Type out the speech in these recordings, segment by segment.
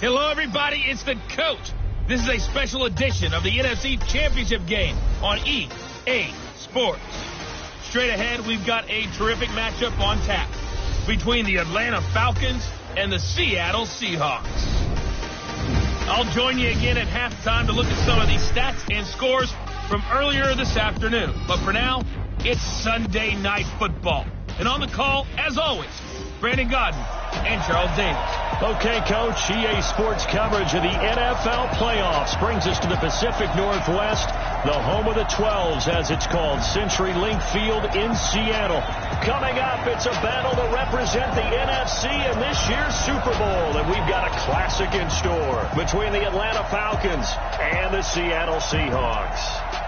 Hello, everybody. It's the coach. This is a special edition of the NFC Championship game on EA Sports. Straight ahead, we've got a terrific matchup on tap between the Atlanta Falcons and the Seattle Seahawks. I'll join you again at halftime to look at some of these stats and scores from earlier this afternoon. But for now, it's Sunday Night Football. And on the call, as always, Brandon Godden and Charles Davis. Okay, Coach, EA Sports coverage of the NFL playoffs brings us to the Pacific Northwest, the home of the 12s, as it's called, CenturyLink Field in Seattle. Coming up, it's a battle to represent the NFC in this year's Super Bowl, and we've got a classic in store between the Atlanta Falcons and the Seattle Seahawks.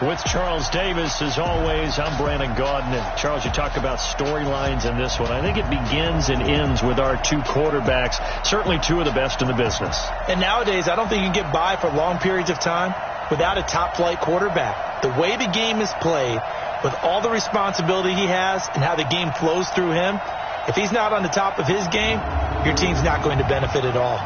With Charles Davis, as always, I'm Brandon Godden. And Charles, you talk about storylines in this one. I think it begins and ends with our two quarterbacks, certainly two of the best in the business. And nowadays, I don't think you can get by for long periods of time without a top-flight quarterback. The way the game is played, with all the responsibility he has and how the game flows through him, if he's not on the top of his game, your team's not going to benefit at all.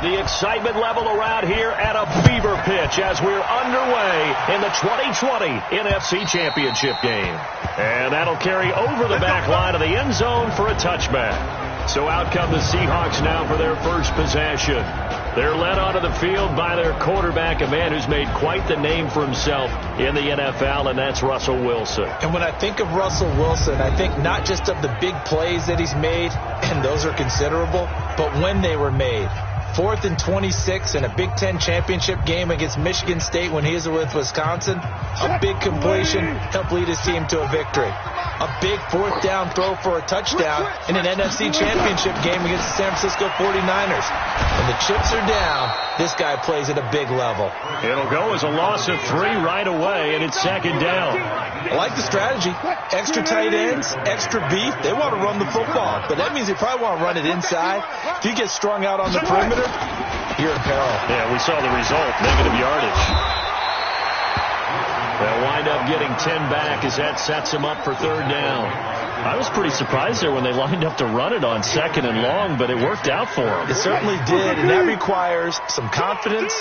The excitement level around here at a fever pitch as we're underway in the 2020 NFC Championship game. And that'll carry over the back line of the end zone for a touchback. So out come the Seahawks now for their first possession. They're led onto the field by their quarterback, a man who's made quite the name for himself in the NFL, and that's Russell Wilson. And when I think of Russell Wilson, I think not just of the big plays that he's made, and those are considerable, but when they were made. 4th and 26 in a Big Ten championship game against Michigan State when he was with Wisconsin. A big completion helped lead his team to a victory. A big 4th down throw for a touchdown in an NFC championship game against the San Francisco 49ers. When the chips are down, this guy plays at a big level. It'll go as a loss of 3 right away, and it's 2nd down. I like the strategy. Extra tight ends, extra beef. They want to run the football, but that means they probably want to run it inside. If you get strung out on the perimeter, you're in peril. Yeah, we saw the result, negative yardage. They'll wind up getting 10 back as that sets them up for 3rd down. I was pretty surprised there when they lined up to run it on 2nd and long, but it worked out for them. It certainly did, and that requires some confidence,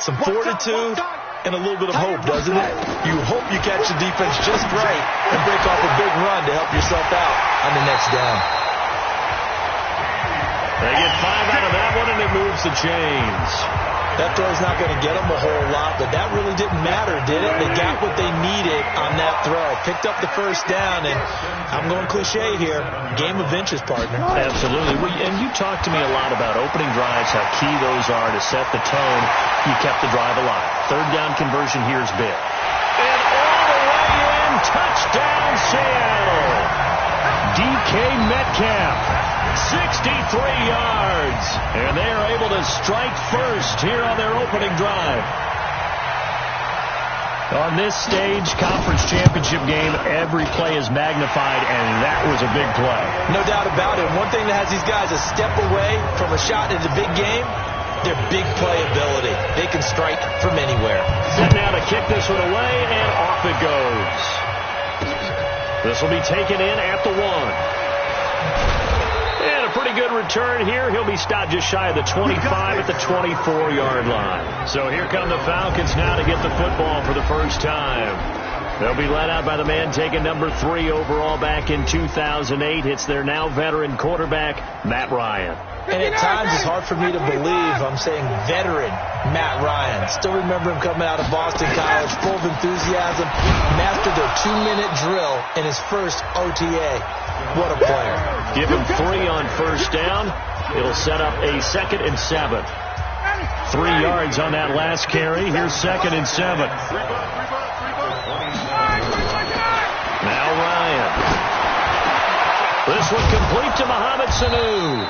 some fortitude, and a little bit of hope, doesn't it? You hope you catch the defense just right and break off a big run to help yourself out on the next down. They get 5 out of that one, and it moves the chains. That throw's not going to get them a whole lot, but that really didn't matter, did it? They got what they needed on that throw. Picked up the 1st down, and I'm going cliche here, game of inches, partner. Absolutely. And you talked to me a lot about opening drives, how key those are to set the tone. You kept the drive alive. 3rd down conversion here is big. And all the way in, touchdown Seattle. DK Metcalf, 63 yards. And they are able to strike first here on their opening drive. On this stage, conference championship game, every play is magnified, and that was a big play. No doubt about it. One thing that has these guys a step away from a shot in the big game, their big play ability. They can strike from anywhere. Set now to kick this one away, and off it goes. This will be taken in at the 1. And a pretty good return here. He'll be stopped just shy of the 25 at the 24-yard line. So here come the Falcons now to get the football for the first time. They'll be led out by the man taking number 3 overall back in 2008. It's their now veteran quarterback, Matt Ryan. And at times it's hard for me to believe I'm saying veteran Matt Ryan. Still remember him coming out of Boston College, full of enthusiasm, mastered their 2-minute drill in his first OTA. What a player. Give him 3 on 1st down. It'll set up a 2nd and 7. 3 yards on that last carry. Here's 2nd and 7. Now Ryan. This one complete to Mohamed Sanu.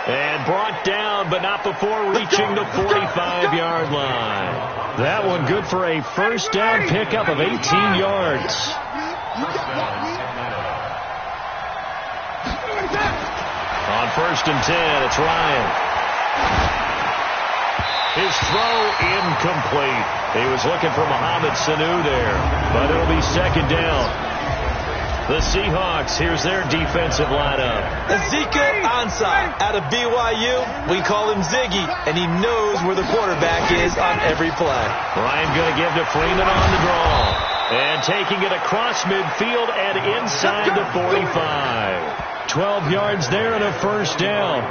And brought down, but not before reaching the 45-yard line. That one good for a first down pickup of 18 yards. On 1st and 10, it's Ryan. His throw incomplete. He was looking for Mohamed Sanu there, but it'll be 2nd down. The Seahawks, here's their defensive lineup. Ezekiel Ansah out of BYU. We call him Ziggy, and he knows where the quarterback is on every play. Ryan going to give to Freeman on the draw. And taking it across midfield and inside the 45. 12 yards there and a first down.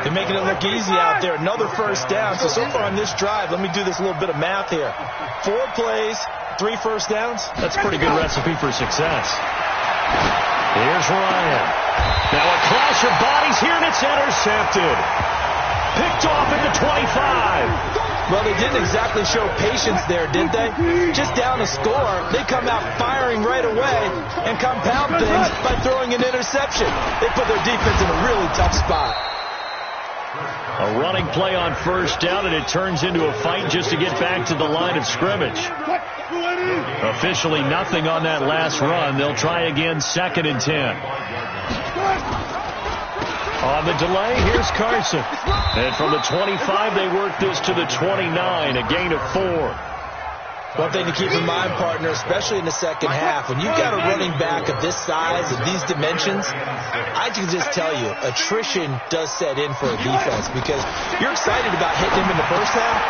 They're making it look easy out there. Another first down. So far on this drive, let me do this little bit of math here. 4 plays, 3 first downs. That's a pretty good recipe for success. Here's Ryan. Now a clash of bodies here, and it's intercepted. Picked off at the 25. Well, they didn't exactly show patience there, did they? Just down a score, they come out firing right away and compound things by throwing an interception. They put their defense in a really tough spot. A running play on first down, and it turns into a fight just to get back to the line of scrimmage. Officially nothing on that last run. They'll try again, 2nd and 10. On the delay, here's Carson. And from the 25, they work this to the 29, a gain of 4. One thing to keep in mind, partner, especially in the second half, when you've got a running back of this size and these dimensions, I can just tell you, attrition does set in for a defense because you're excited about hitting him in the first half.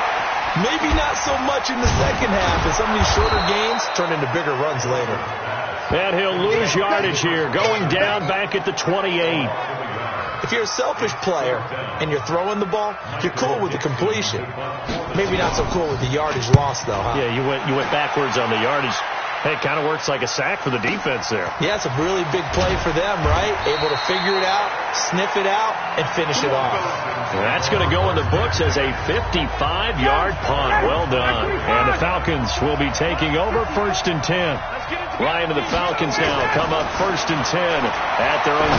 Maybe not so much in the second half, and some of these shorter gains turn into bigger runs later. And he'll lose yardage here, going down back at the 28. If you're a selfish player and you're throwing the ball, you're cool with the completion. Maybe not so cool with the yardage loss, though, huh? Yeah, you went backwards on the yardage. Hey, it kind of works like a sack for the defense there. Yeah, it's a really big play for them, right? Able to figure it out, sniff it out, and finish it off. That's going to go in the books as a 55-yard punt. Well done. And the Falcons will be taking over 1st and 10. Ryan and the Falcons now come up 1st and 10 at their own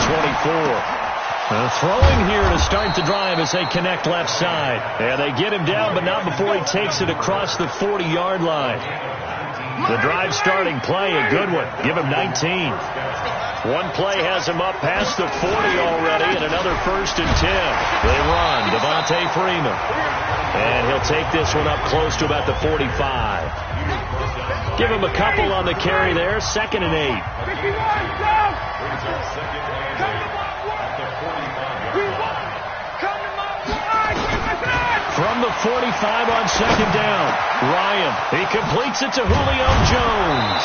24. Throwing here to start the drive as they connect left side. And they get him down, but not before he takes it across the 40-yard line. The drive starting play, a good one. Give him 19. One play has him up past the 40 already, and another 1st and 10. They run, Devontae Freeman. And he'll take this one up close to about the 45. Give him a couple on the carry there, 2nd and 8. From the 45 on 2nd down, Ryan, he completes it to Julio Jones.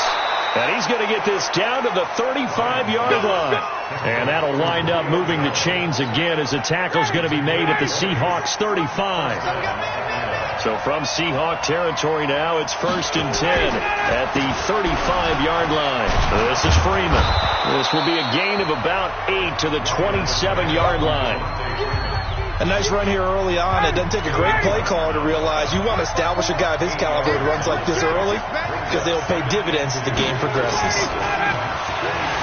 And he's going to get this down to the 35-yard line. And that'll wind up moving the chains again as the tackle's going to be made at the Seahawks 35. So from Seahawk territory now, it's 1st and 10 at the 35-yard line. This is Freeman. This will be a gain of about 8 to the 27-yard line. A nice run here early on. It doesn't take a great play caller to realize you want to establish a guy of his caliber who runs like this early because they'll pay dividends as the game progresses.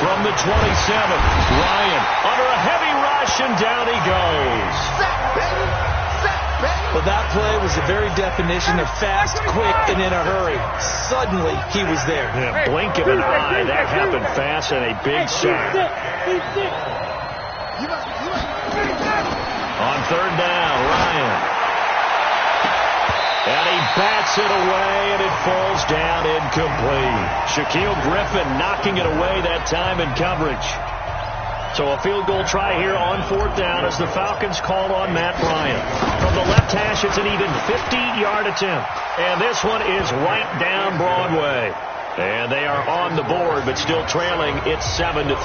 From the 27, Ryan under a heavy rush, and down he goes. Well, that play was the very definition of fast, quick, and in a hurry. Suddenly, he was there. Yeah, blink of an eye. That happened fast and a big sack. On 3rd down, Ryan. And he bats it away, and it falls down incomplete. Shaquille Griffin knocking it away that time in coverage. So a field goal try here on 4th down as the Falcons call on Matt Ryan. From the left hash, it's an even 50-yard attempt. And this one is right down Broadway. And they are on the board, but still trailing. It's 7-3.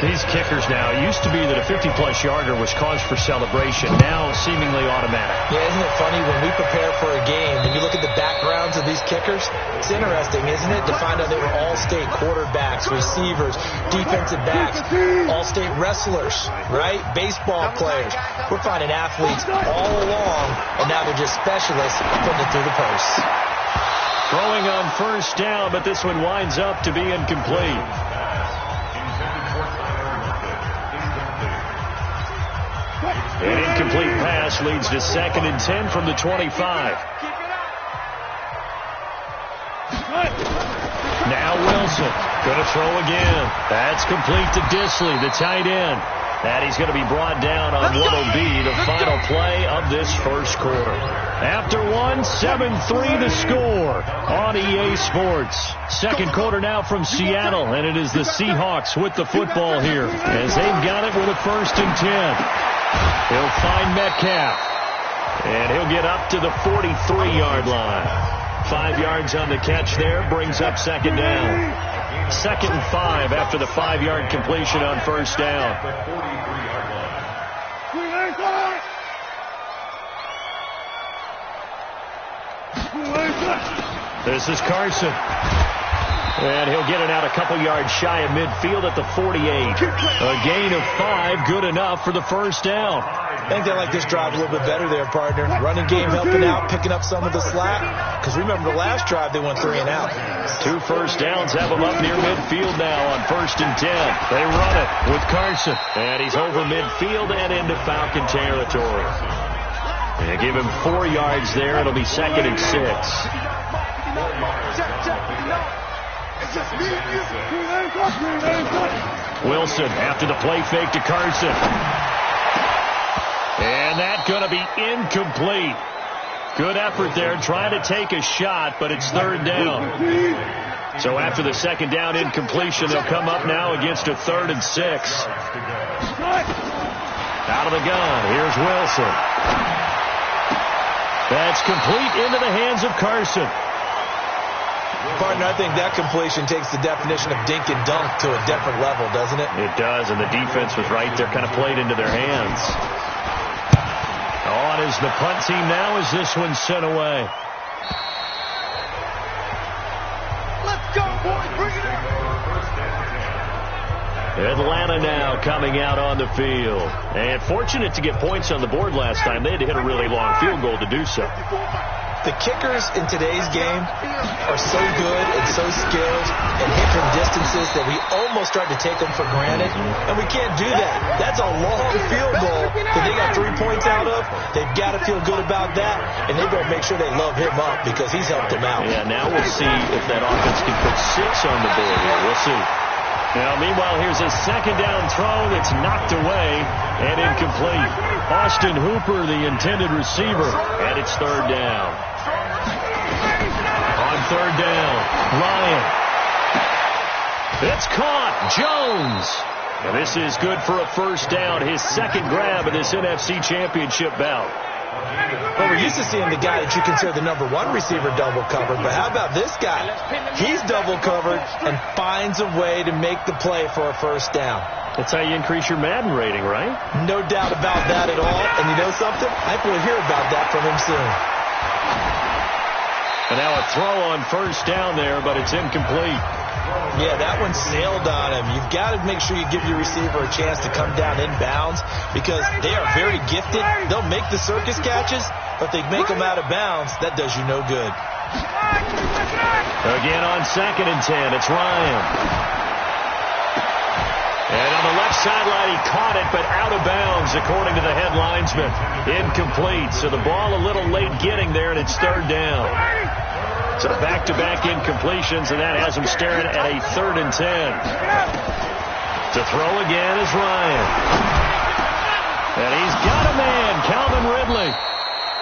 These kickers now, it used to be that a 50-plus yarder was cause for celebration. Now seemingly automatic. Yeah, isn't it funny when we prepare for a game, when you look at the backgrounds of these kickers, it's interesting, isn't it, to find out they were all-state quarterbacks, receivers, defensive backs, all-state wrestlers, right? Baseball players. We're finding athletes all along, and now they're just specialists putting it through the posts. Throwing on first down, but this one winds up to be incomplete. An incomplete pass leads to 2nd and 10 from the 25. Now Wilson going to throw again. That's complete to Disley, the tight end. And he's going to be brought down on what will be the final play of this first quarter. After one, 7-3 the score on EA Sports. Second quarter now from Seattle, and it is the Seahawks with the football here as they've got it with a 1st and 10. He'll find Metcalf, and he'll get up to the 43-yard line. 5 yards on the catch there, brings up 2nd down. 2nd and 5 after the 5-yard completion on first down. This is Carson. And he'll get it out a couple yards shy of midfield at the 48. A gain of 5, good enough for the first down. I think they like this drive a little bit better there, partner. Running game helping out, picking up some of the slack. Because remember the last drive, they went 3 and out. 2 first downs have them up near midfield now on 1st and 10. They run it with Carson. And he's over midfield and into Falcon territory. They give him 4 yards there. It'll be 2nd and 6. Wilson after the play fake to Carson. And that's going to be incomplete. Good effort there trying to take a shot, but it's 3rd down. So after the 2nd down incompletion, they'll come up now against a 3rd and 6. Out of the gun, here's Wilson. That's complete into the hands of Carson. Partner, I think that completion takes the definition of dink and dunk to a different level, doesn't it? It does, and the defense was right there, kind of played into their hands. On is the punt team now as this one's sent away. Let's go, boys, bring it in. Atlanta now coming out on the field. And fortunate to get points on the board last time. They had to hit a really long field goal to do so. The kickers in today's game are so good and so skilled and hit from distances that we almost start to take them for granted, and we can't do that. That's a long field goal that they got 3 points out of. They've got to feel good about that, and they better make sure they love him up because he's helped them out. Yeah, now we'll see if that offense can put 6 on the board here. We'll see. Now, meanwhile, here's a 2nd down throw that's knocked away and incomplete. Austin Hooper, the intended receiver, and it's 3rd down. On 3rd down, Ryan. It's caught. Jones. And this is good for a 1st down, his 2nd grab in this NFC Championship bout. Well, we're used to seeing the guy that you consider the #1 receiver double covered, but how about this guy? He's double covered and finds a way to make the play for a 1st down. That's how you increase your Madden rating, right? No doubt about that at all. And you know something? I think we'll hear about that from him soon. And now a throw on 1st down there, but it's incomplete. Yeah, that one sailed on him. You've got to make sure you give your receiver a chance to come down inbounds because they are very gifted. They'll make the circus catches, but they make them out of bounds. That does you no good. Again on 2nd and 10, it's Ryan. And on the left sideline, he caught it, but out of bounds, according to the head linesman. Incomplete, so the ball a little late getting there, and it's 3rd down. So back-to-back incompletions, and that has him staring at a 3rd and 10. To throw again is Ryan. And he's got a man, Calvin Ridley.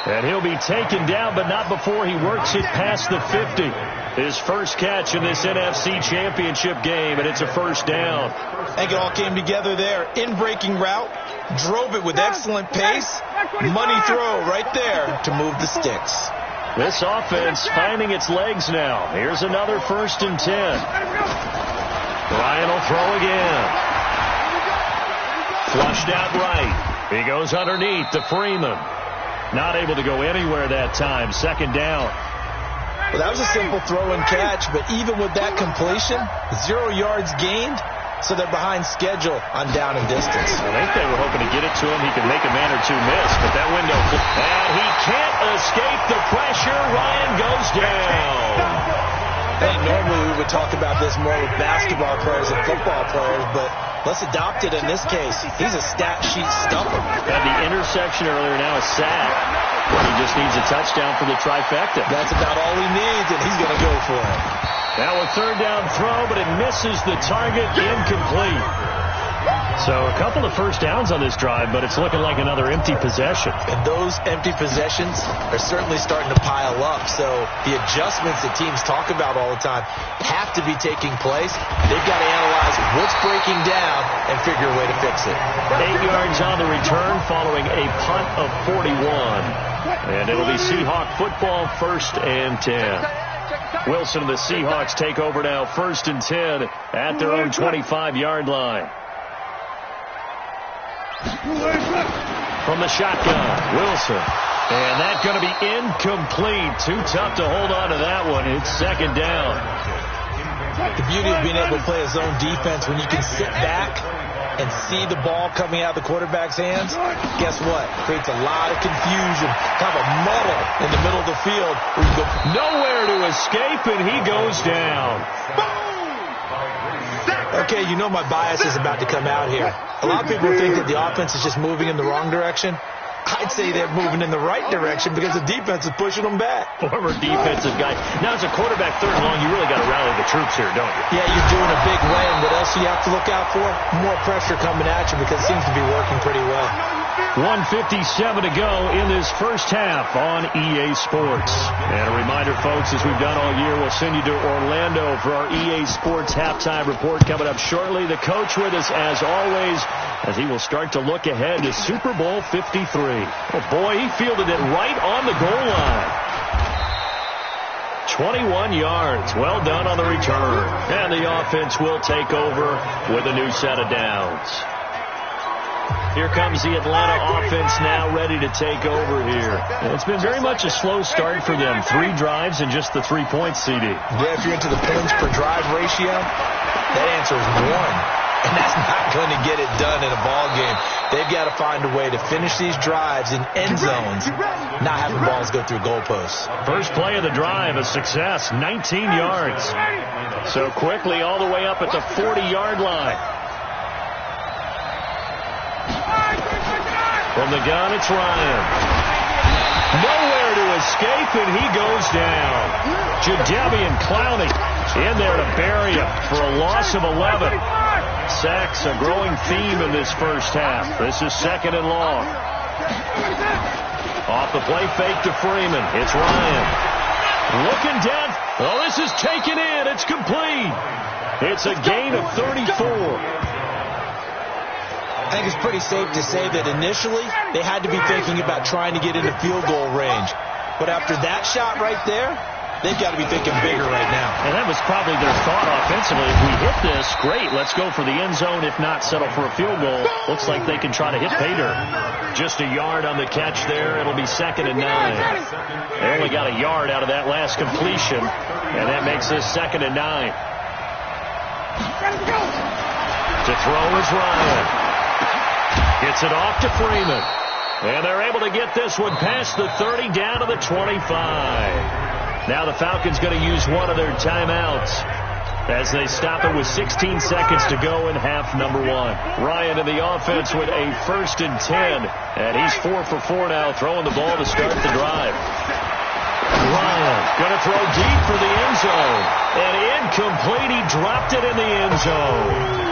And he'll be taken down, but not before he works it past the 50. His first catch in this NFC Championship game, and it's a 1st down. I think it all came together there. In-breaking route, drove it with excellent pace. Money throw right there to move the sticks. This offense finding its legs now. Here's another 1st and 10. Ryan will throw again. Flushed out right. He goes underneath to Freeman. Not able to go anywhere that time. Second down. Well, that was a simple throw and catch, but even with that completion, 0 yards gained, so they're behind schedule on down and distance. I think they were hoping to get it to him. He could make a man or two miss, but that window... And he can't escape the pressure. Ryan goes down. I think normally we would talk about this more with basketball players and football players, but let's adopt it in this case. He's a stat sheet stumper. Had the interception earlier, now a sack. He just needs a touchdown for the trifecta. That's about all he needs, and he's going to go for it. Now a third down throw, but it misses the target, incomplete. So a couple of first downs on this drive, but it's looking like another empty possession. And those empty possessions are certainly starting to pile up. So the adjustments that teams talk about all the time have to be taking place. They've got to analyze what's breaking down and figure a way to fix it. 8 yards on the return following a punt of 41. And it'll be Seahawk football, 1st and 10. Wilson and the Seahawks take over now, 1st and 10 at their own 25-yard line. From the shotgun, Wilson. And that's going to be incomplete. Too tough to hold on to that one. It's second down. The beauty of being able to play a zone defense when you can sit back and see the ball coming out of the quarterback's hands, guess what? Creates a lot of confusion, kind of a muddle in the middle of the field where you go nowhere to escape, and he goes down. Okay, you know my bias is about to come out here. A lot of people think that the offense is just moving in the wrong direction. I'd say they're moving in the right direction because the defense is pushing them back. Former defensive guy. Now, as a quarterback, 3rd and long, you really got to rally the troops here, don't you? Yeah, you're doing a big run. What else do you have to look out for? More pressure coming at you because it seems to be working pretty well. 1:57 to go in this first half on EA Sports. And a reminder, folks, as we've done all year, we'll send you to Orlando for our EA Sports halftime report coming up shortly. The coach with us, as always, as he will start to look ahead to Super Bowl 53. Oh, boy, he fielded it right on the goal line. 21 yards. Well done on the return. And the offense will take over with a new set of downs. Here comes the Atlanta offense now ready to take over here. And it's been very much a slow start for them. 3 drives and just the 3 points, CD. Yeah, if you're into the points per drive ratio, that answer is 1. And that's not going to get it done in a ball game. They've got to find a way to finish these drives in end zones, not having balls go through goalposts. First play of the drive, a success, 19 yards. So quickly all the way up at the 40-yard line. From the gun, it's Ryan. Nowhere to escape, and he goes down. Jadeveon Clowney in there to bury him for a loss of 11. Sacks, a growing theme in this first half. This is 2nd and long. Off the play fake to Freeman. It's Ryan. Looking down. Oh, this is taken in. It's complete. It's a gain of 34. I think it's pretty safe to say that initially they had to be thinking about trying to get into field goal range. But after that shot right there, they've got to be thinking bigger right now. And that was probably their thought offensively. If we hit this, great, let's go for the end zone. If not, settle for a field goal. Looks like they can try to hit pay dirt. Just a yard on the catch there. It'll be 2nd and 9. They only got a yard out of that last completion, and that makes this 2nd and 9. To throw is Ryan. Gets it off to Freeman. And they're able to get this one past the 30 down to the 25. Now the Falcons going to use one of their timeouts as they stop it with 16 seconds to go in half number 1. Ryan in the offense with a 1st and 10. And he's 4 for 4 now, throwing the ball to start the drive. Ryan going to throw deep for the end zone. And incomplete. He dropped it in the end zone.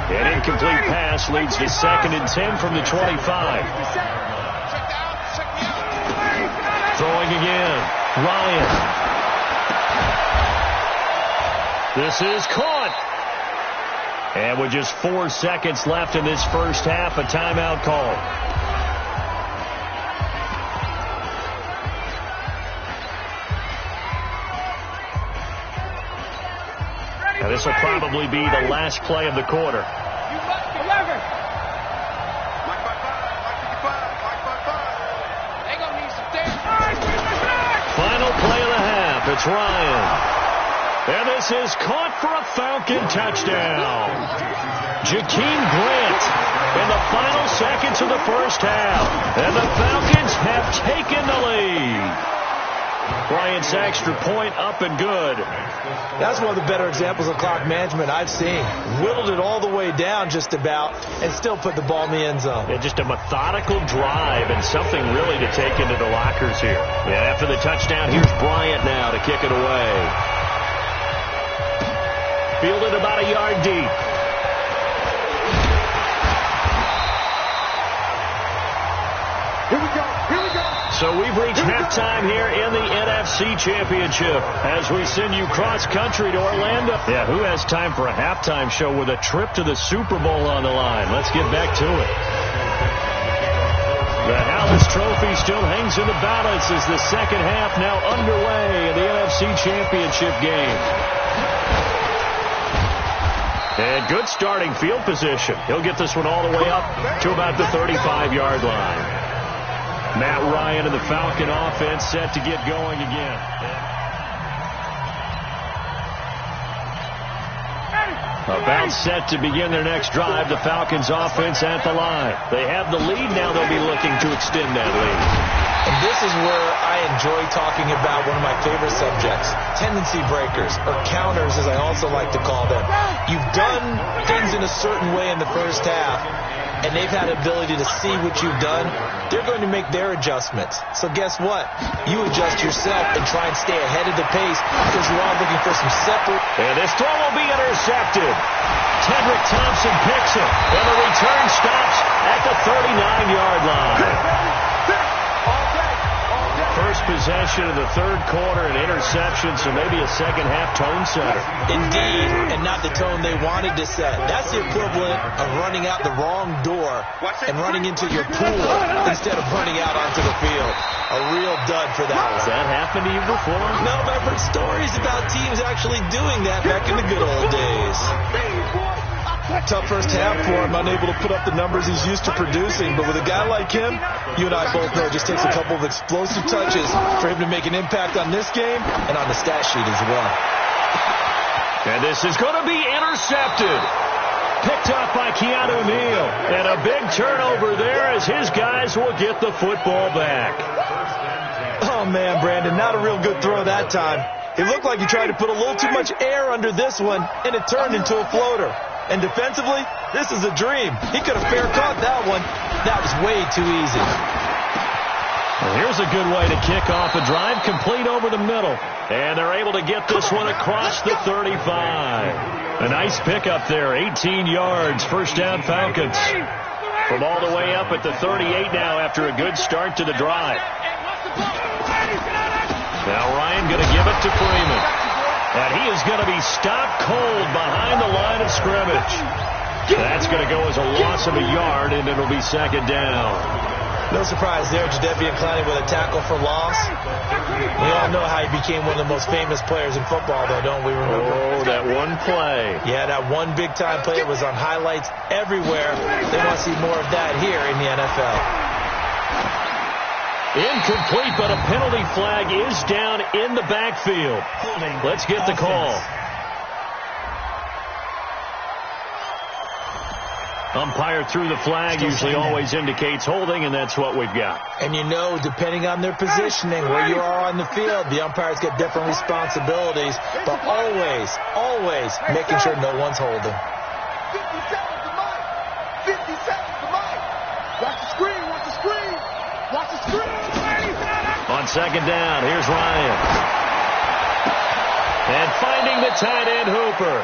An incomplete pass leads to 2nd and 10 from the 25. Throwing again. Ryan. This is caught. And with just 4 seconds left in this first half, a timeout call. Now this will probably be the last play of the quarter. Final play of the half. It's Ryan. And this is caught for a Falcon touchdown. Jakeem Grant in the final seconds of the first half. And the Falcons have taken the lead. Bryant's extra point up and good. That's one of the better examples of clock management I've seen. Whittled it all the way down just about and still put the ball in the end zone. Yeah, just a methodical drive and something really to take into the lockers here. Yeah, after the touchdown, here's Bryant now to kick it away. Fielded about a yard deep. Here we go. So we've reached halftime here in the NFC Championship as we send you cross-country to Orlando. Yeah, who has time for a halftime show with a trip to the Super Bowl on the line? Let's get back to it. The Hallis Trophy still hangs in the balance as the second half now underway in the NFC Championship game. And good starting field position. He'll get this one all the way up to about the 35-yard line. Matt Ryan and the Falcon offense set to get going again. About set to begin their next drive, the Falcons offense at the line. They have the lead now. They'll be looking to extend that lead. And this is where I enjoy talking about one of my favorite subjects, tendency breakers, or counters as I also like to call them. You've done things in a certain way in the first half, and they've had the ability to see what you've done. They're going to make their adjustments. So guess what? You adjust yourself and try and stay ahead of the pace because you are looking for some separate. And this throw will be intercepted. Tedrick Thompson picks it, and the return stops at the 39-yard line. First possession of the third quarter, an interception, so maybe a second-half tone setter. Indeed, and not the tone they wanted to set. That's the equivalent of running out the wrong door and running into your pool instead of running out onto the field. A real dud for that one. Has that happened to you before? No, but I've heard stories about teams actually doing that back in the good old days. Tough first half for him, unable to put up the numbers he's used to producing. But with a guy like him, you and I both know it just takes a couple of explosive touches for him to make an impact on this game and on the stat sheet as well. And this is going to be intercepted. Picked up by Keanu Neal. And a big turnover there as his guys will get the football back. Oh, man, Brandon, not a real good throw that time. It looked like he tried to put a little too much air under this one, and it turned into a floater. And defensively, this is a dream. He could have fair caught that one. That was way too easy. Well, here's a good way to kick off a drive, complete over the middle. And they're able to get this one across the 35. A nice pickup there, 18 yards, first down Falcons. From all the way up at the 38 now after a good start to the drive. Now Ryan going to give it to Freeman. And he is going to be stopped cold behind the line of scrimmage. That's going to go as a loss of a yard, and it'll be second down. No surprise there, Jadeveon Clowney with a tackle for loss. We all know how he became one of the most famous players in football, though, don't we remember? Oh, that one play. Yeah, that one big-time play. It was on highlights everywhere. They want to see more of that here in the NFL. Incomplete, but a penalty flag is down in the backfield. Let's get the call. Umpire threw the flag, usually always indicates holding, and that's what we've got. And you know, depending on their positioning, where you are on the field, the umpires get different responsibilities, but always making sure no one's holding. 50 seconds to Mike. 50 seconds to Mike. Watch the screen. Watch the screen. Watch the screen. On second down, here's Ryan. And finding the tight end, Hooper.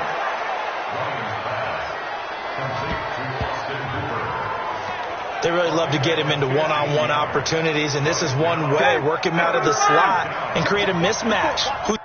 They really love to get him into one-on-one opportunities, and this is one way. Work him out of the slot and create a mismatch.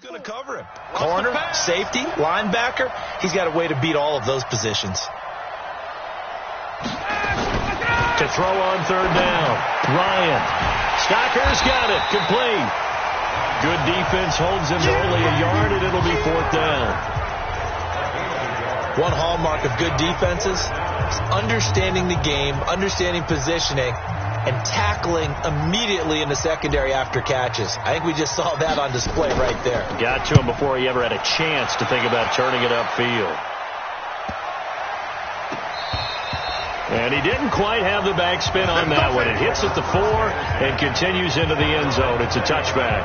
going to cover him? Corner, safety, linebacker. He's got a way to beat all of those positions. To throw on third down. Ryan. Stocker's got it. Complete. Good defense holds him to only a yard, and it'll be fourth down. One hallmark of good defenses is understanding the game, understanding positioning, and tackling immediately in the secondary after catches. I think we just saw that on display right there. Got to him before he ever had a chance to think about turning it upfield. And he didn't quite have the backspin on that one. It hits at the 4 and continues into the end zone. It's a touchback.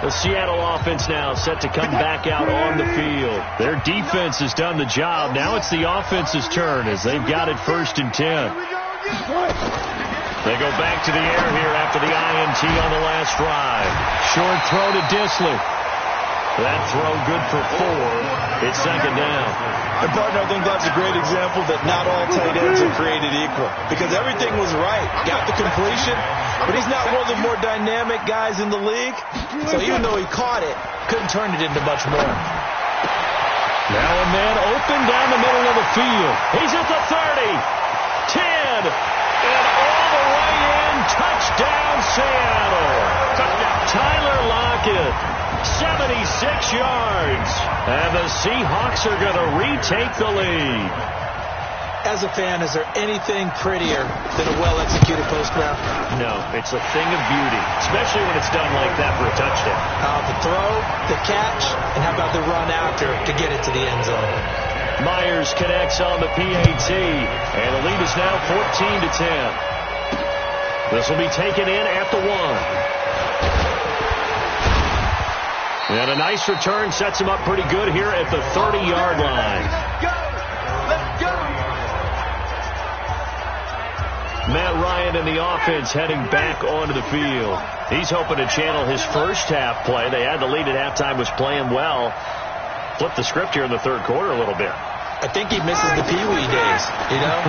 The Seattle offense now set to come back out on the field. Their defense has done the job. Now it's the offense's turn as they've got it 1st and 10. They go back to the air here after the INT on the last drive. Short throw to Dissly. That throw good for 4. It's 2nd down. And, partner, I think that's a great example that not all tight ends are created equal. Because everything was right. Got the completion, but he's not one of the more dynamic guys in the league. So even though he caught it, couldn't turn it into much more. Now a man open down the middle of the field. He's at the 30, 10, and all the way in. Touchdown, Seattle. Tyler Lockett, 76 yards. And the Seahawks are going to retake the lead. As a fan, is there anything prettier than a well-executed post route? No, it's a thing of beauty, especially when it's done like that for a touchdown. The throw, the catch, and how about the run after to get it to the end zone? Myers connects on the PAT, and the lead is now 14-10. This will be taken in at the 1. And a nice return sets him up pretty good here at the 30-yard line. Let's go! Matt Ryan and the offense heading back onto the field. He's hoping to channel his first half play. They had the lead at halftime, was playing well. Flip the script here in the 3rd quarter a little bit. I think he misses the Pee-wee days, you know,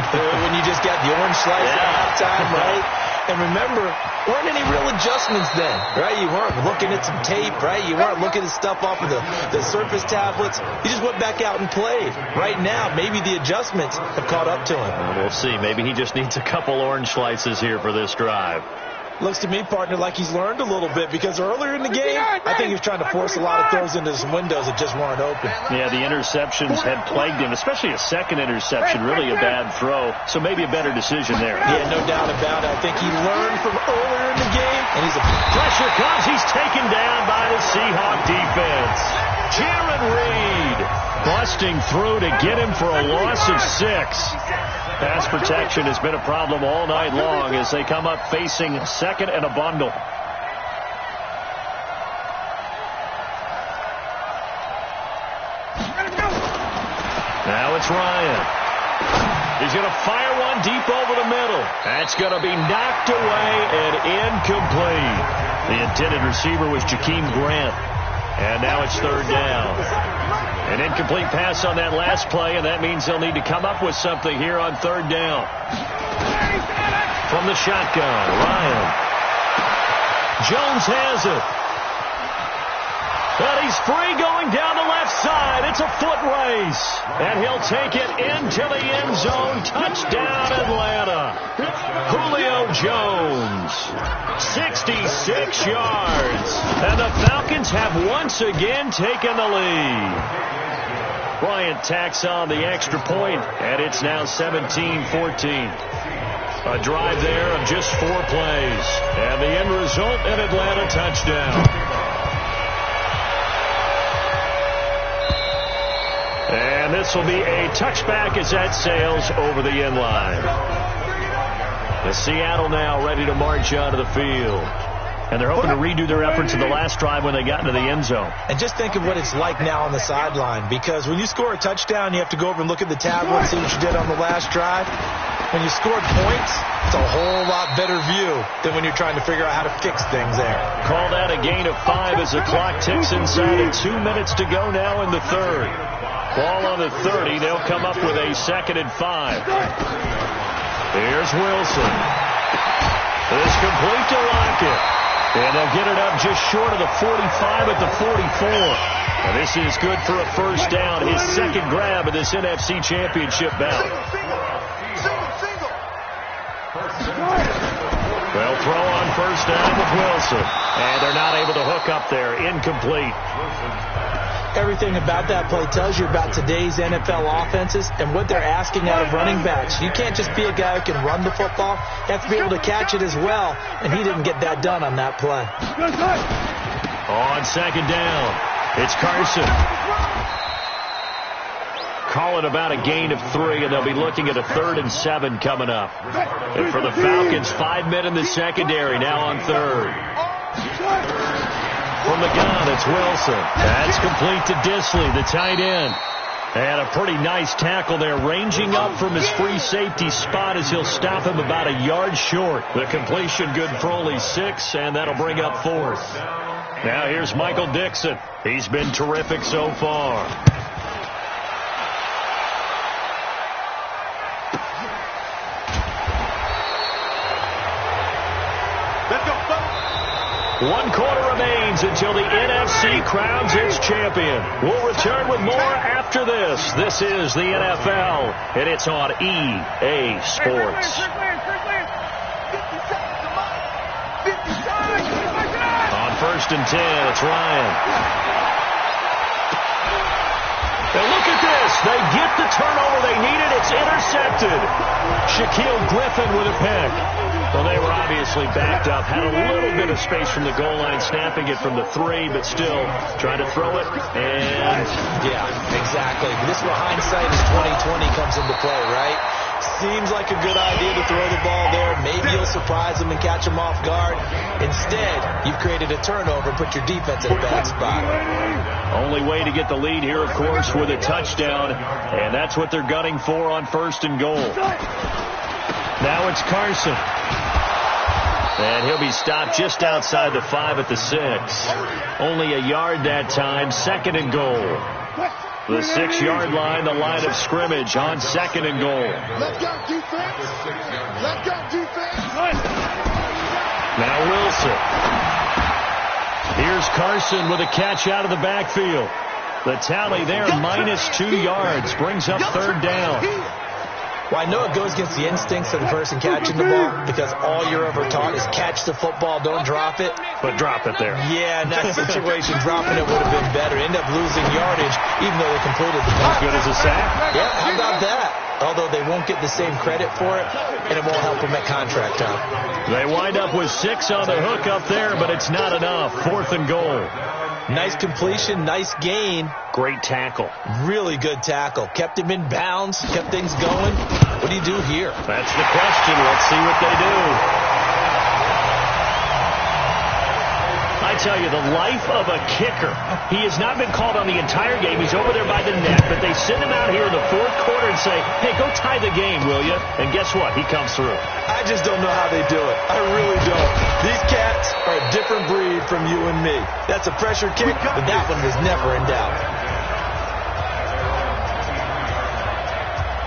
when you just got the orange slice at halftime, right? And remember, weren't any real adjustments then, right? You weren't looking at some tape, right? You weren't looking at stuff off of the Surface tablets. You just went back out and played. Right now, maybe the adjustments have caught up to him. Well, we'll see. Maybe he just needs a couple orange slices here for this drive. Looks to me, partner, like he's learned a little bit because earlier in the game, I think he was trying to force a lot of throws into some windows that just weren't open. Yeah, the interceptions had plagued him, especially a second interception, really a bad throw, so maybe a better decision there. Yeah, no doubt about it. I think he learned from earlier in the game, and he's a... Pressure comes. He's taken down by the Seahawk defense. Jaron Reed busting through to get him for a loss of 6. Pass protection has been a problem all night long as they come up facing 2nd and a bundle. Now it's Ryan. He's going to fire one deep over the middle. That's going to be knocked away and incomplete. The intended receiver was Jakeem Grant. And now it's 3rd down. An incomplete pass on that last play, and that means they'll need to come up with something here on 3rd down. From the shotgun, Ryan. Jones has it. And he's free going down the left side. It's a foot race. And he'll take it into the end zone. Touchdown, Atlanta. Julio Jones. 66 yards. And the Falcons have once again taken the lead. Bryant tacks on the extra point, and it's now 17-14. A drive there of just 4 plays. And the end result, an Atlanta touchdown. And this will be a touchback as that sails over the end line. The Seattle now ready to march onto the field. And they're hoping to redo their efforts in the last drive when they got into the end zone. And just think of what it's like now on the sideline, because when you score a touchdown, you have to go over and look at the tablet and see what you did on the last drive. When you scored points, it's a whole lot better view than when you're trying to figure out how to fix things there. Call that a gain of 5 as the clock ticks inside, and 2 minutes to go now in the 3rd. Ball on the 30. They'll come up with a 2nd and 5. Here's Wilson. It's complete to Lockett. And they'll get it up just short of the 45 at the 44. And this is good for a first down. His second grab of this NFC Championship bout. They'll throw on first down with Wilson. And they're not able to hook up there. Incomplete. Everything about that play tells you about today's NFL offenses and what they're asking out of running backs. You can't just be a guy who can run the football. You have to be able to catch it as well, and he didn't get that done on that play. On second down, it's Carson. Call it about a gain of 3, and they'll be looking at a 3rd and 7 coming up. And for the Falcons, 5 men in the secondary, now on 3rd. From the gun, it's Wilson. That's complete to Disley, the tight end. And a pretty nice tackle there, ranging up from his free safety spot as he'll stop him about a yard short. The completion good for only 6, and that'll bring up 4th. Now here's Michael Dixon. He's been terrific so far. One quarter remains until the NFC crowns its champion. We'll return with more after this. This is the NFL, and it's on EA Sports. On 1st and 10, it's Ryan. And look at this. They get the turnover they needed. It's intercepted. Shaquille Griffin with a pick. Well, they were obviously backed up, had a little bit of space from the goal line, snapping it from the 3, but still trying to throw it. And yeah, exactly. This is where hindsight is 20/20 comes into play, right? Seems like a good idea to throw the ball there. Maybe you'll surprise them and catch them off guard. Instead, you've created a turnover and put your defense in a bad spot. Only way to get the lead here, of course, with a touchdown, and that's what they're gunning for on 1st and goal. Now it's Carson. And he'll be stopped just outside the 5 at the 6. Only a yard that time, 2nd and goal. The 6-yard line, the line of scrimmage on 2nd and goal. Let's go, defense. Let's go, defense. Now Wilson. Here's Carson with a catch out of the backfield. The tally there, minus 2 yards, brings up 3rd down. Well, I know it goes against the instincts of the person catching the ball because all you're ever taught is catch the football, don't drop it. But drop it there. Yeah, in that situation, dropping it would have been better. End up losing yardage, even though they completed the pass. Good as a sack. Yeah, how about that? Although they won't get the same credit for it, and it won't help them at contract time. They wind up with 6 on the hook up there, but it's not enough. 4th and goal. Nice completion, nice gain. Great tackle. Really good tackle. Kept him in bounds, kept things going. What do you do here? That's the question. Let's see what they do. I tell you, the life of a kicker. He has not been called on the entire game. He's over there by the net, but they send him out here in the 4th quarter and say, hey, go tie the game, will you? And guess what? He comes through. I just don't know how they do it. I really don't. These cats are a different breed from you and me. That's a pressure kick, but that one was never in doubt.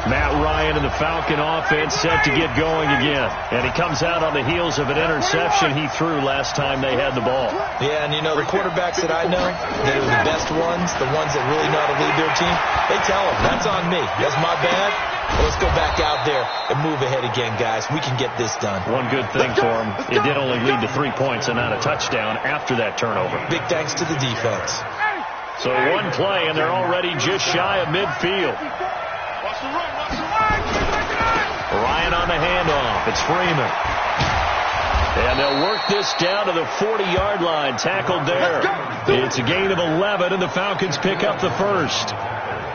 Matt Ryan and the Falcon offense set to get going again. And he comes out on the heels of an interception he threw last time they had the ball. Yeah, and you know, the quarterbacks that I know that are the best ones, the ones that really know how to lead their team, they tell them, that's on me. That's my bad. Well, let's go back out there and move ahead again, guys. We can get this done. One good thing for him, it did only lead to 3 points and not a touchdown after that turnover. Big thanks to the defense. So one play, and they're already just shy of midfield. Ryan on the handoff. It's Freeman. And they'll work this down to the 40-yard line. Tackled there. It's a gain of 11, and the Falcons pick up the first.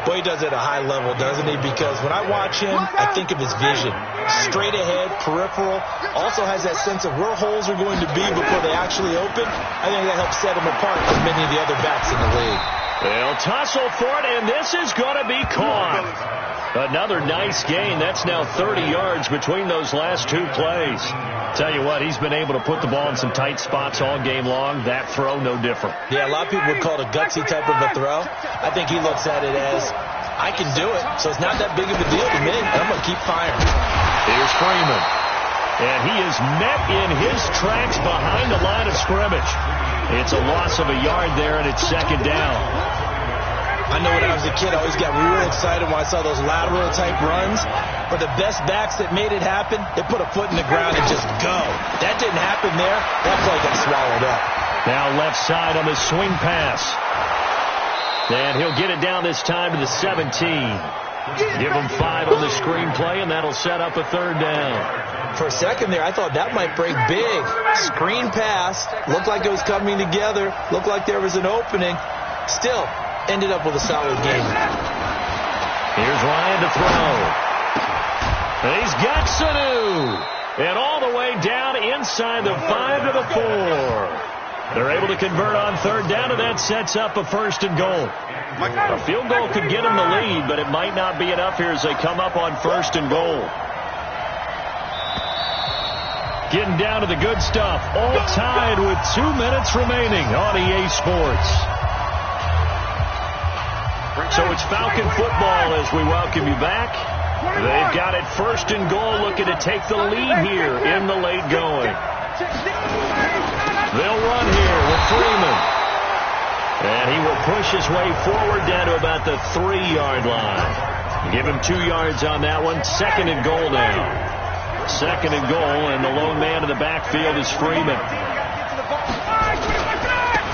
Boy, he does it at a high level, doesn't he? Because when I watch him, I think of his vision. Straight ahead, peripheral. Also has that sense of where holes are going to be before they actually open. I think that helps set him apart from many of the other backs in the league. They'll tussle for it, and this is going to be caught. Another nice gain. That's now 30 yards between those last 2 plays. Tell you what, he's been able to put the ball in some tight spots all game long. That throw, no different. Yeah, a lot of people would call it a gutsy type of a throw. I think he looks at it as, I can do it, so it's not that big of a deal to me. I'm going to keep firing. Here's Freeman. And he is met in his tracks behind the line of scrimmage. It's a loss of a yard there, and it's second down. I know when I was a kid, I always got real excited when I saw those lateral-type runs. But the best backs that made it happen, they put a foot in the ground and just go. That didn't happen there. That play got swallowed up. Now left side on the swing pass. And he'll get it down this time to the 17. Give him 5 on the screenplay, and that'll set up a third down. For a second there, I thought that might break big. Screen pass. Looked like it was coming together. Looked like there was an opening. Still, ended up with a solid game. Here's Ryan to throw. And he's got Sanu. And all the way down inside the 5 to the 4. They're able to convert on third down, and that sets up a first and goal. A field goal could get them the lead, but it might not be enough here as they come up on first and goal. Getting down to the good stuff. All tied with 2 minutes remaining on EA Sports. So it's Falcon football as we welcome you back. They've got it first and goal, looking to take the lead here in the late going. They'll run here with Freeman. And he will push his way forward down to about the 3-yard line. Give him 2 yards on that one. Second and goal now. Second and goal, and the lone man in the backfield is Freeman.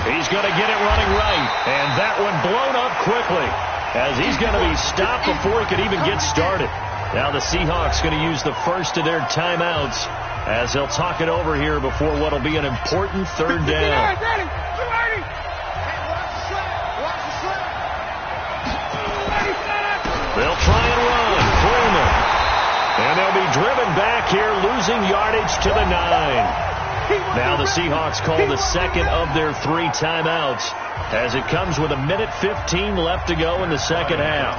He's going to get it running right. And that one blown up quickly as he's going to be stopped before he can even get started. Now the Seahawks going to use the first of their timeouts as they'll talk it over here before what will be an important third down. They'll try and run. Freeman. And they'll be driven back here, losing yardage to the 9. Now the Seahawks call the second of their 3 timeouts as it comes with 1:15 left to go in the second half.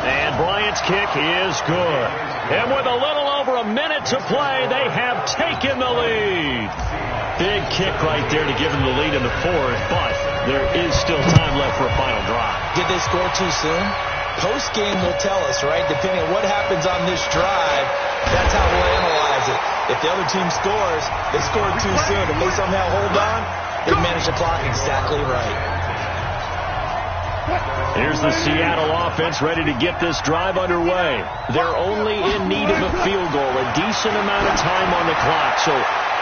And Bryant's kick is good. And with a little over a minute to play, they have taken the lead. Big kick right there to give them the lead in the 4th, but there is still time left for a final drive. Did they score too soon? Post-game will tell us, right? Depending on what happens on this drive, that's how we'll analyze it. If the other team scores, they scored too soon. If they somehow hold on, they manage the clock exactly right. Here's the Seattle offense ready to get this drive underway. They're only in need of a field goal, a decent amount of time on the clock. So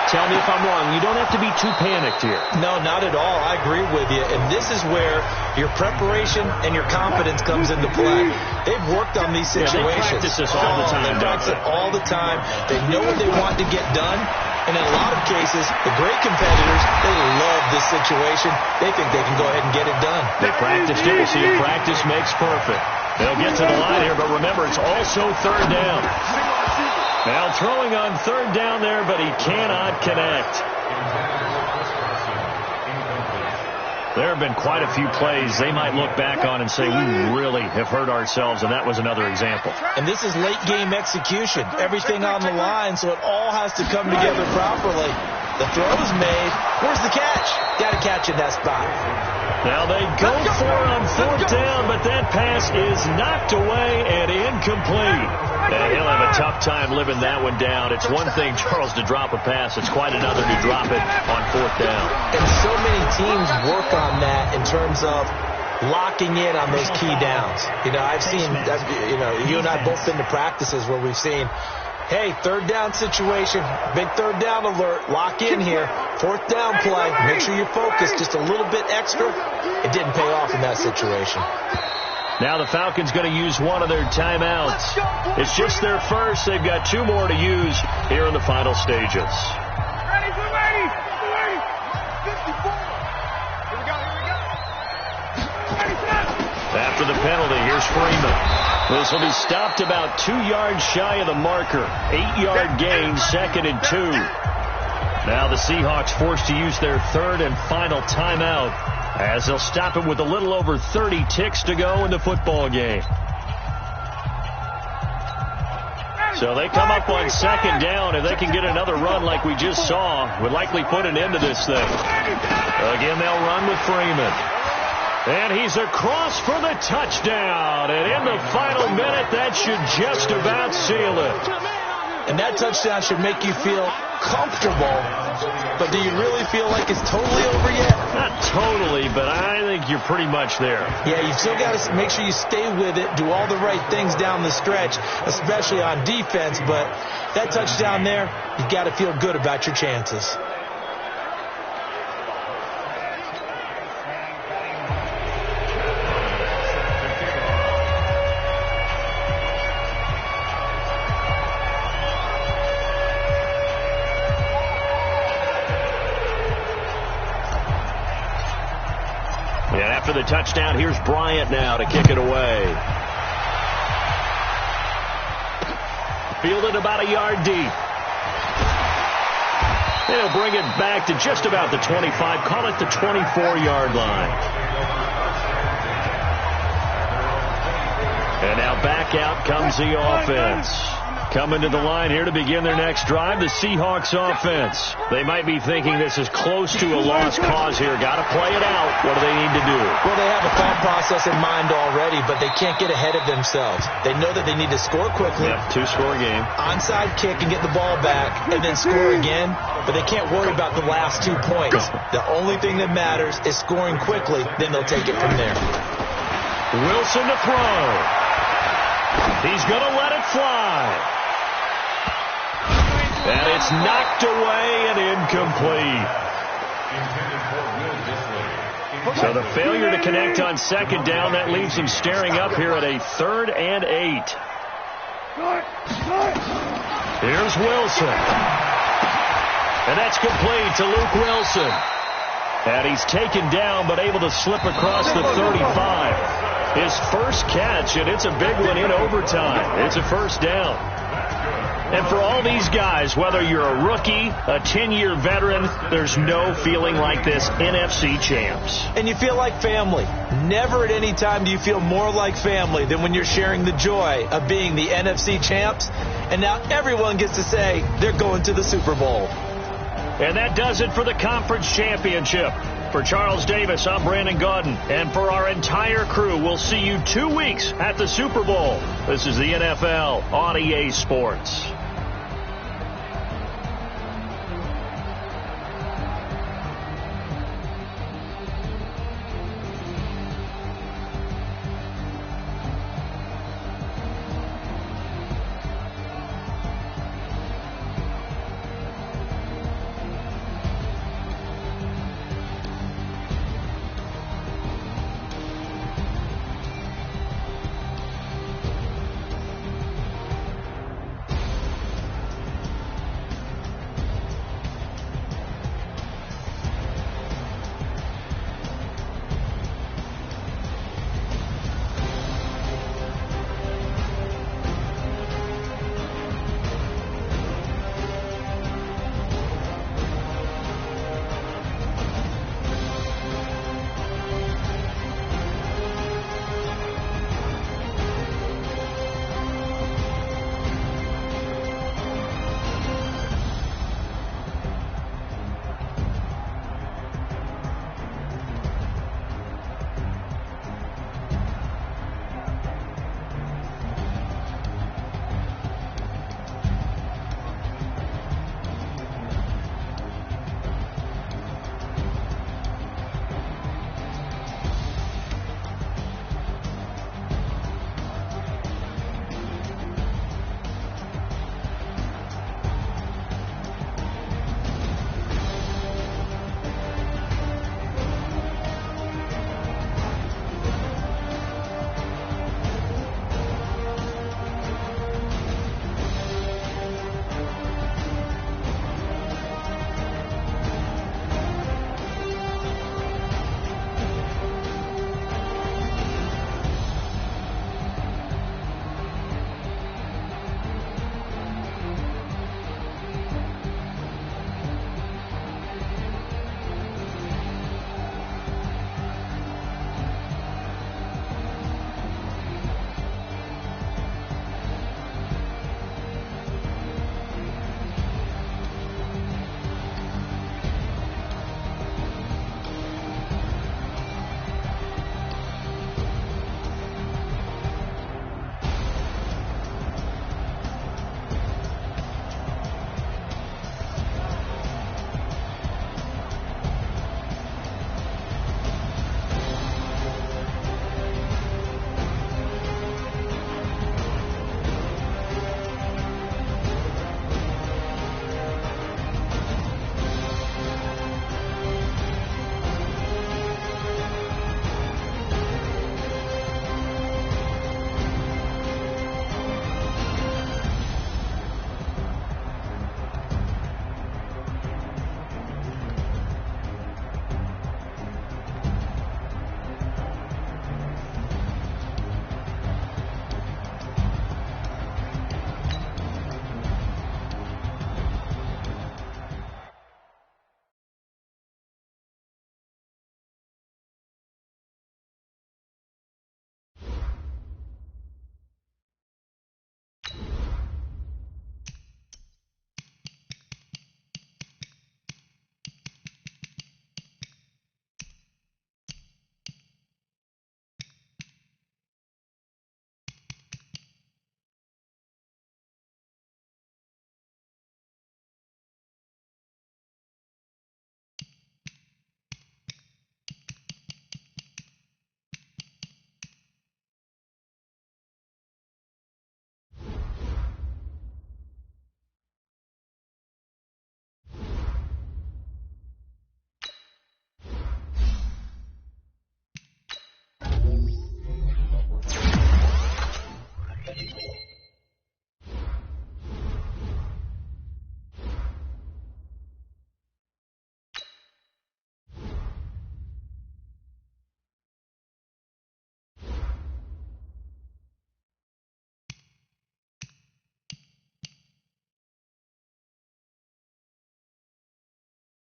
tell me if I'm wrong. You don't have to be too panicked here. No, not at all. I agree with you. And this is where your preparation and your confidence comes into play. They've worked on these situations. They practice this all the time. They practice it all the time. They know what they want to get done. And in a lot of cases, the great competitors, they love this situation. They think they can go ahead and get it done. They practiced it. We'll see if practice makes perfect. They'll get to the line here, but remember, it's also third down. Now throwing on third down there, but he cannot connect. There have been quite a few plays they might look back on and say, we really have hurt ourselves, and that was another example. And this is late game execution. Everything on the line, so it all has to come together properly. The throw is made. Where's the catch? Got to catch in that spot. Now they go for it on fourth down, but that pass is knocked away and incomplete. And he'll have a tough time living that one down. It's one thing, Charles, to drop a pass. It's quite another to drop it on fourth down. And so many teams work on that in terms of locking in on those key downs. You know, I've seen, you and I both been to practices where we've seen, hey, third down situation, big third down alert, lock in here, fourth down play, make sure you're focused just a little bit extra. It didn't pay off in that situation. Now the Falcons going to use one of their timeouts. It's just their first. They've got 2 more to use here in the final stages. Ready, we're ready. 54. Here we go. After the penalty, here's Freeman. This will be stopped about 2 yards shy of the marker. 8-yard gain, second and 2. Now the Seahawks forced to use their third and final timeout as they'll stop it with a little over 30 ticks to go in the football game. So they come up on second down. If they can get another run like we just saw, would likely put an end to this thing. Again, they'll run with Freeman. And he's across for the touchdown. And in the final minute, it. That should just about seal it. And that touchdown should make you feel comfortable. But do you really feel like it's totally over yet? Not totally, but I think you're pretty much there. Yeah, you've still got to make sure you stay with it, do all the right things down the stretch, especially on defense. But that touchdown there, you've got to feel good about your chances. After the touchdown, here's Bryant now to kick it away. Fielded about a yard deep. They'll bring it back to just about the 25. Call it the 24-yard line. And now back out comes the offense. Coming to the line here to begin their next drive, the Seahawks offense. They might be thinking this is close to a lost cause here. Got to play it out. What do they need to do? Well, they have a thought process in mind already, but they can't get ahead of themselves. They know that they need to score quickly. Yep, two-score game. Onside kick and get the ball back, and then score again. But they can't worry about the last 2 points. The only thing that matters is scoring quickly. Then they'll take it from there. Wilson to throw. He's going to let it fly. And it's knocked away and incomplete. So the failure to connect on second down, that leaves them staring up here at a 3rd and 8. Here's Wilson. And that's complete to Luke Wilson. And he's taken down but able to slip across the 35. His first catch, and it's a big one in overtime. It's a first down. And for all these guys, whether you're a rookie, a 10-year veteran, there's no feeling like this NFC champs. And you feel like family. Never at any time do you feel more like family than when you're sharing the joy of being the NFC champs. And now everyone gets to say they're going to the Super Bowl. And that does it for the conference championship. For Charles Davis, I'm Brandon Gaudin. And for our entire crew, we'll see you 2 weeks at the Super Bowl. This is the NFL on EA Sports.